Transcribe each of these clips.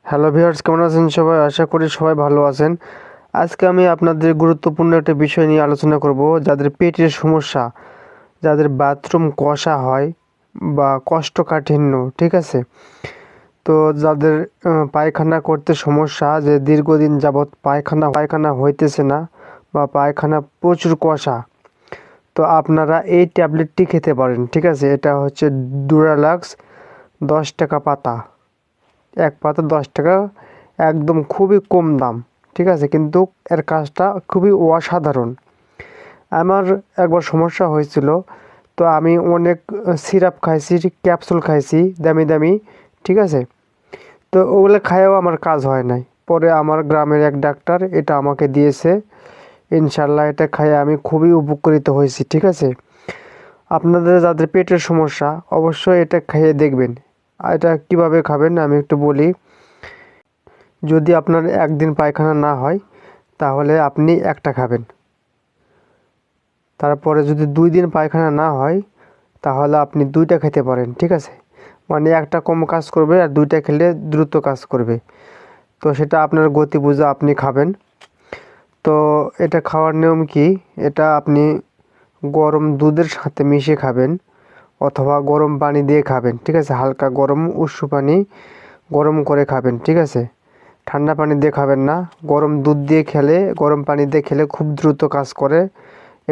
Hello viewers, কেমন আছেন সবাই? আশা করি সবাই ভালো আছেন। আজকে আমি আপনাদের গুরুত্বপূর্ণ একটা বিষয় নিয়ে আলোচনা করব। যাদের পেটের সমস্যা, যাদের বাথরুম কষা হয় বা কোষ্ঠকাঠিন্য, ঠিক আছে? তো যাদের পায়খানা করতে সমস্যা, যে দীর্ঘদিন যাবৎ পায়খানা হইতেছে না বা পায়খানা প্রচুর কষা, তো আপনারা এই ট্যাবলেটটি খেতে পারেন, ঠিক আছে? এটা হচ্ছে ডুরালাক্স, 10 টাকা পাতা, এক পাতা 10 টাকা, একদম খুবই কম দাম, ঠিক আছে? কিন্তু এর কাজটা খুবই অসাধারণ। আমার একবার সমস্যা হয়েছিল, তো আমি অনেক সিরাপ খাইছি, ক্যাপসুল খাইছি দামি দামি, ঠিক আছে? তো ওগুলো খাইয়েও আমার কাজ হয় নাই। পরে আমার গ্রামের এক ডাক্তার এটা আমাকে দিয়েছে। ইনশাল্লাহ এটা খাইয়ে আমি খুবই উপকৃত হয়েছি, ঠিক আছে? আপনাদের যাদের পেটের সমস্যা অবশ্যই এটা খেয়ে দেখবেন। আর এটা কীভাবে খাবেন আমি একটু বলি। যদি আপনার একদিন পায়খানা না হয় তাহলে আপনি একটা খাবেন। তারপরে যদি 2 দিন পায়খানা না হয় তাহলে আপনি 2টা খেতে পারেন, ঠিক আছে? মানে একটা কম কাজ করবে আর 2টা খেলে দ্রুত কাজ করবে। তো সেটা আপনার গতি বুঝে আপনি খাবেন। তো এটা খাওয়ার নিয়ম কি? এটা আপনি গরম দুধের সাথে মিশিয়ে খাবেন অথবা গরম পানি দিয়ে খাবেন, ঠিক আছে? হালকা গরম উষ্ণ পানি গরম করে খাবেন, ঠিক আছে? ঠান্ডা পানি দিয়ে খাবেন না। গরম দুধ দিয়ে খেলে, গরম পানি দিয়ে খেলে খুব দ্রুত কাজ করে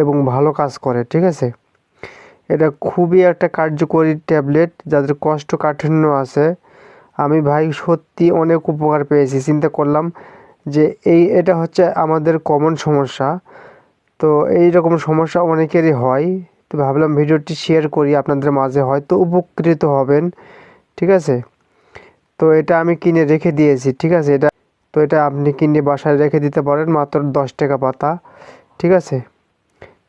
এবং ভালো কাজ করে, ঠিক আছে? এটা খুবই একটা কার্যকরী ট্যাবলেট যাদের কোষ্ঠকাঠিন্য আছে। আমি ভাই সত্যি অনেক উপকার পেয়েছি। চিন্তা করলাম যে এটা হচ্ছে আমাদের কমন সমস্যা। তো এই রকম সমস্যা অনেকেরই হয়। তো ভাবলাম ভিডিওটি শেয়ার করি, আপনাদের মাঝে হয়তো উপকৃত হবেন, ঠিক আছে? তো এটা আমি কিনে রেখে দিয়েছি, ঠিক আছে? এটা আপনি কিনে বাসায় রেখে দিতে পারেন, মাত্র 10 টাকা পাতা, ঠিক আছে?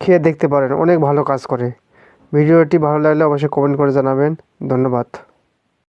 খেয়ে দেখতে পারেন, অনেক ভালো কাজ করে। ভিডিওটি ভালো লাগলে অবশ্যই কমেন্ট করে জানাবেন। ধন্যবাদ।